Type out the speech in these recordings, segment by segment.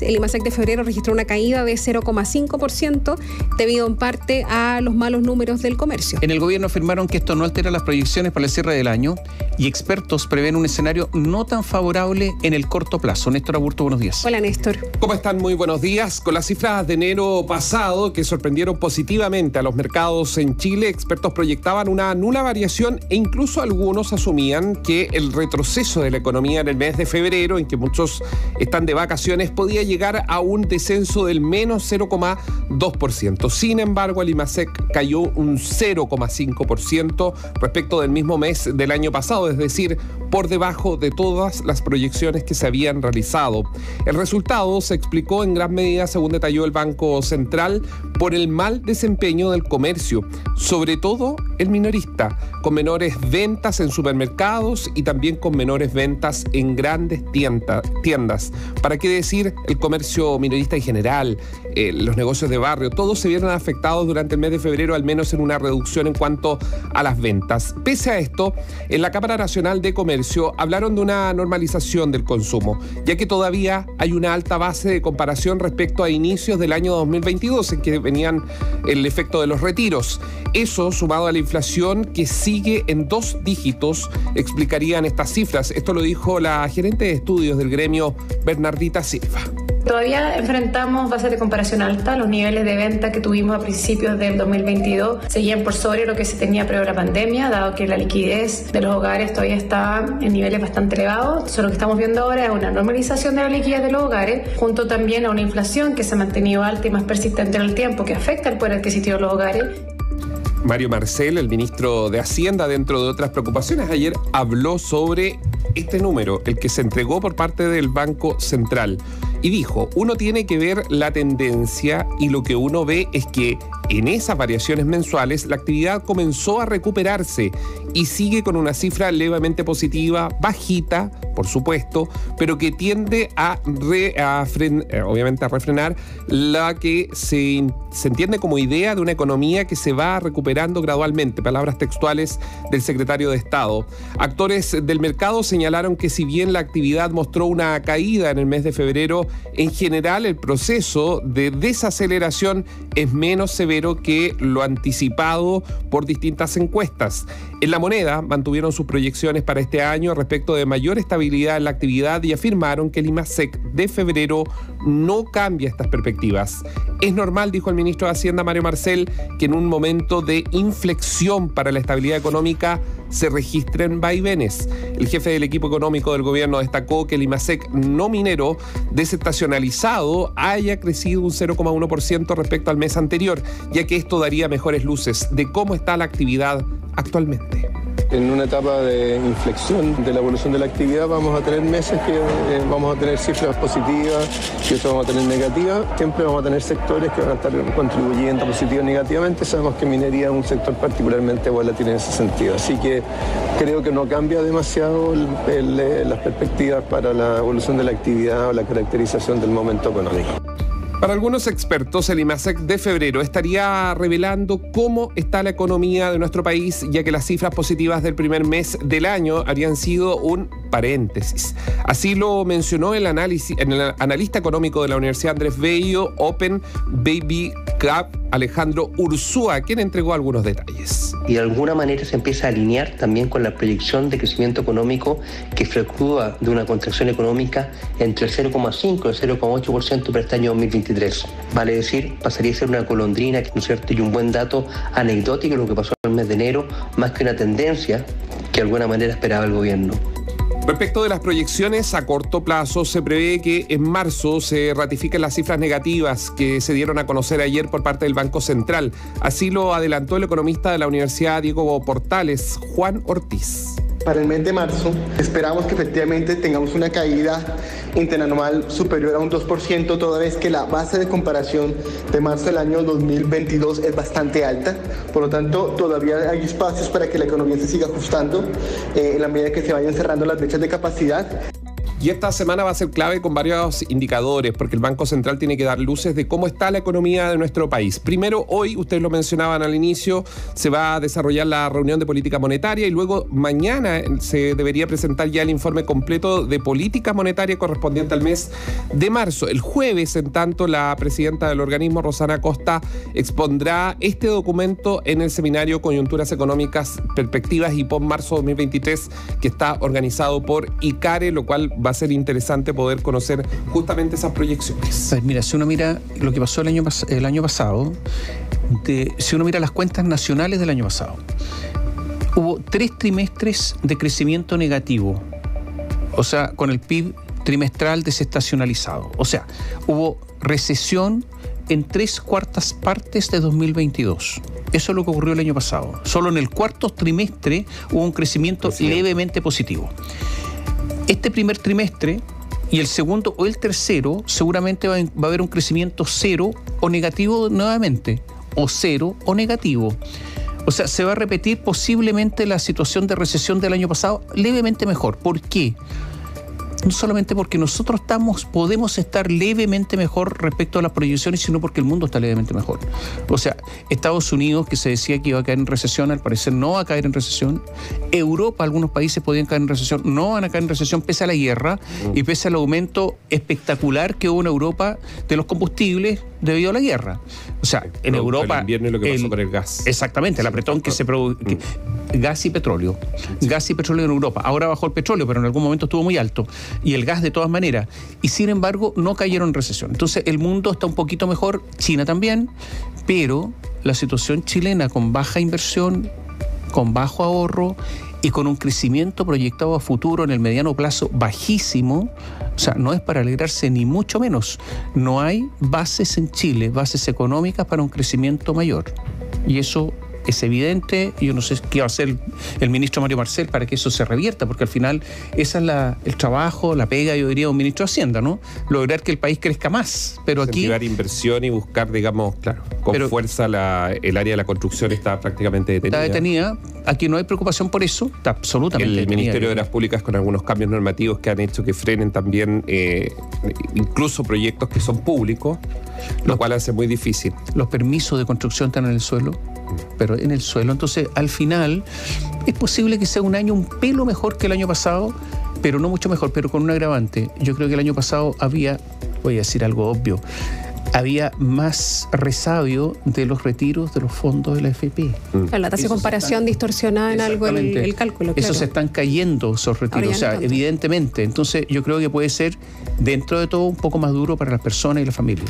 El IMASEC de febrero registró una caída de 0,5% debido en parte a los malos números del comercio. En el gobierno afirmaron que esto no altera las proyecciones para el cierre del año y expertos prevén un escenario no tan favorable en el corto plazo. Néstor Aburto, buenos días. Hola, Néstor. ¿Cómo están? Muy buenos días. Con las cifras de enero pasado que sorprendieron positivamente a los mercados en Chile, expertos proyectaban una nula variación e incluso algunos asumían que el retroceso de la economía en el mes de febrero, en que muchos están de vacaciones, podía llegar a un descenso del menos 0,2%. Sin embargo, el IMASEC cayó un 0,5% respecto del mismo mes del año pasado, es decir, por debajo de todas las proyecciones que se habían realizado. El resultado se explicó en gran medida, según detalló el Banco Central, por el mal desempeño del comercio, sobre todo el minorista, con menores ventas en supermercados y también con menores ventas en grandes tiendas. ¿Para qué decir el comercio minorista en general? Los negocios de barrio, todos se vieron afectados durante el mes de febrero, al menos en una reducción en cuanto a las ventas. Pese a esto, en la Cámara Nacional de Comercio hablaron de una normalización del consumo, ya que todavía hay una alta base de comparación respecto a inicios del año 2022, en que venían el efecto de los retiros. Eso, sumado a la inflación que sigue en 2 dígitos, explicarían estas cifras. Esto lo dijo la gerente de estudios del gremio, Bernardita Silva. Todavía enfrentamos bases de comparación alta. Los niveles de venta que tuvimos a principios del 2022 seguían por sobre lo que se tenía previo a la pandemia, dado que la liquidez de los hogares todavía está en niveles bastante elevados. Entonces, lo que estamos viendo ahora es una normalización de la liquidez de los hogares, junto también a una inflación que se ha mantenido alta y más persistente en el tiempo, que afecta el poder adquisitivo de los hogares. Mario Marcel, el ministro de Hacienda, dentro de otras preocupaciones, ayer habló sobre este número, el que se entregó por parte del Banco Central, y dijo: uno tiene que ver la tendencia y lo que uno ve es que en esas variaciones mensuales la actividad comenzó a recuperarse y sigue con una cifra levemente positiva, bajita, por supuesto, pero que tiende a refrenar la que se entiende como idea de una economía que se va recuperando gradualmente, palabras textuales del secretario de Estado. Actores del mercado señalaron que si bien la actividad mostró una caída en el mes de febrero, en general el proceso de desaceleración es menos severo que lo anticipado por distintas encuestas. En La Moneda mantuvieron sus proyecciones para este año respecto de mayor estabilidad en la actividad y afirmaron que el IMASEC de febrero no cambia estas perspectivas. Es normal, dijo el ministro de Hacienda, Mario Marcel, que en un momento de inflexión para la estabilidad económica se registren vaivenes. El jefe del equipo económico del gobierno destacó que el IMASEC no minero desestacionalizado haya crecido un 0,1% respecto al mes anterior, ya que esto daría mejores luces de cómo está la actividad actualmente. En una etapa de inflexión de la evolución de la actividad vamos a tener meses que vamos a tener cifras positivas y otros vamos a tener negativas. Siempre vamos a tener sectores que van a estar contribuyendo positivamente o negativamente. Sabemos que minería es un sector particularmente volátil en ese sentido. Así que creo que no cambia demasiado las perspectivas para la evolución de la actividad o la caracterización del momento económico. Para algunos expertos, el IMASEC de febrero estaría revelando cómo está la economía de nuestro país, ya que las cifras positivas del primer mes del año habrían sido un paréntesis. Así lo mencionó el analista económico de la Universidad Andrés Bello, Open Baby Cap, Alejandro Ursúa, quien entregó algunos detalles. Y de alguna manera se empieza a alinear también con la proyección de crecimiento económico que fluctúa de una contracción económica entre el 0,5 y el 0,8% para este año 2023. Vale decir, pasaría a ser una golondrina, ¿no es cierto?, y un buen dato anecdótico lo que pasó en el mes de enero, más que una tendencia que de alguna manera esperaba el gobierno. Respecto de las proyecciones a corto plazo, se prevé que en marzo se ratifiquen las cifras negativas que se dieron a conocer ayer por parte del Banco Central. Así lo adelantó el economista de la Universidad Diego Portales, Juan Ortiz. Para el mes de marzo esperamos que efectivamente tengamos una caída interanual superior a un 2%, toda vez que la base de comparación de marzo del año 2022 es bastante alta. Por lo tanto, todavía hay espacios para que la economía se siga ajustando en la medida que se vayan cerrando las brechas de capacidad. Y esta semana va a ser clave con varios indicadores, porque el Banco Central tiene que dar luces de cómo está la economía de nuestro país. Primero, hoy, ustedes lo mencionaban al inicio, se va a desarrollar la reunión de política monetaria y luego mañana se debería presentar ya el informe completo de política monetaria correspondiente al mes de marzo. El jueves, en tanto, la presidenta del organismo, Rosana Acosta, expondrá este documento en el seminario Coyunturas Económicas, Perspectivas y Post-Marzo 2023, que está organizado por ICARE, lo cual va a ser interesante poder conocer justamente esas proyecciones. Pues mira, si uno mira lo que pasó el año pasado, si uno mira las cuentas nacionales del año pasado, hubo 3 trimestres de crecimiento negativo, o sea, con el PIB trimestral desestacionalizado. O sea, hubo recesión en 3/4 partes de 2022. Eso es lo que ocurrió el año pasado. Solo en el cuarto trimestre hubo un crecimiento levemente positivo. Este primer trimestre y el segundo o el tercero seguramente va a haber un crecimiento cero o negativo nuevamente, o cero o negativo. O sea, se va a repetir posiblemente la situación de recesión del año pasado levemente mejor. ¿Por qué? No solamente porque nosotros podemos estar levemente mejor respecto a las proyecciones, sino porque el mundo está levemente mejor. O sea, Estados Unidos, que se decía que iba a caer en recesión, al parecer no va a caer en recesión. Europa, algunos países podían caer en recesión, no van a caer en recesión pese a la guerra y pese al aumento espectacular que hubo en Europa de los combustibles debido a la guerra. O sea, en Europa... El invierno y lo que pasó con el gas. Exactamente, el apretón que se produjo... Gas y petróleo. Gas y petróleo en Europa. Ahora bajó el petróleo, pero en algún momento estuvo muy alto. Y el gas de todas maneras. Y sin embargo, no cayeron en recesión. Entonces, el mundo está un poquito mejor, China también, pero la situación chilena con baja inversión, con bajo ahorro y con un crecimiento proyectado a futuro en el mediano plazo bajísimo, o sea, no es para alegrarse ni mucho menos. No hay bases en Chile, bases económicas para un crecimiento mayor. Y eso es evidente. Yo no sé qué va a hacer el ministro Mario Marcel para que eso se revierta, porque al final ese es el trabajo, la pega, yo diría, un ministro de Hacienda, ¿no? Lograr que el país crezca más. Pero aquí... incentivar inversión y buscar, digamos, claro, con fuerza el área de la construcción está prácticamente detenida. Está detenida. Aquí no hay preocupación por eso. Está absolutamente detenida. El Ministerio de las Públicas con algunos cambios normativos que han hecho que frenen también incluso proyectos que son públicos, lo cual hace muy difícil. Los permisos de construcción están en el suelo, pero en el suelo. Entonces, al final, es posible que sea un año un pelo mejor que el año pasado, pero no mucho mejor, pero con un agravante. Yo creo que el año pasado voy a decir algo obvio, había más resabio de los retiros de los fondos de la AFP. La tasa de comparación distorsionada en algo el cálculo. Claro. Eso se están cayendo, esos retiros, o sea, evidentemente. Entonces, yo creo que puede ser, dentro de todo, un poco más duro para las personas y las familias.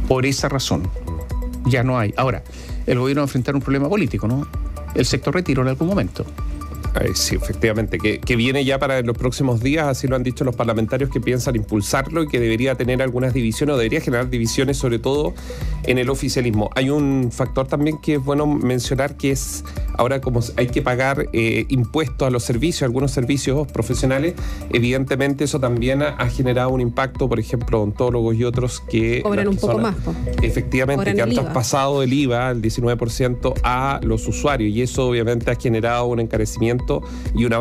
Por esa razón, ya no hay. Ahora, el gobierno va a enfrentar un problema político, ¿no? El sector retiro en algún momento. Sí, efectivamente, que viene ya para los próximos días, así lo han dicho los parlamentarios que piensan impulsarlo y que debería tener algunas divisiones o debería generar divisiones sobre todo en el oficialismo. Hay un factor también que es bueno mencionar, que es ahora como hay que pagar impuestos a los servicios, algunos servicios profesionales, evidentemente eso también ha generado un impacto, por ejemplo, odontólogos y otros que... Cobran un poco más. Efectivamente, que han traspasado el IVA, el 19%, a los usuarios y eso obviamente ha generado un encarecimiento y una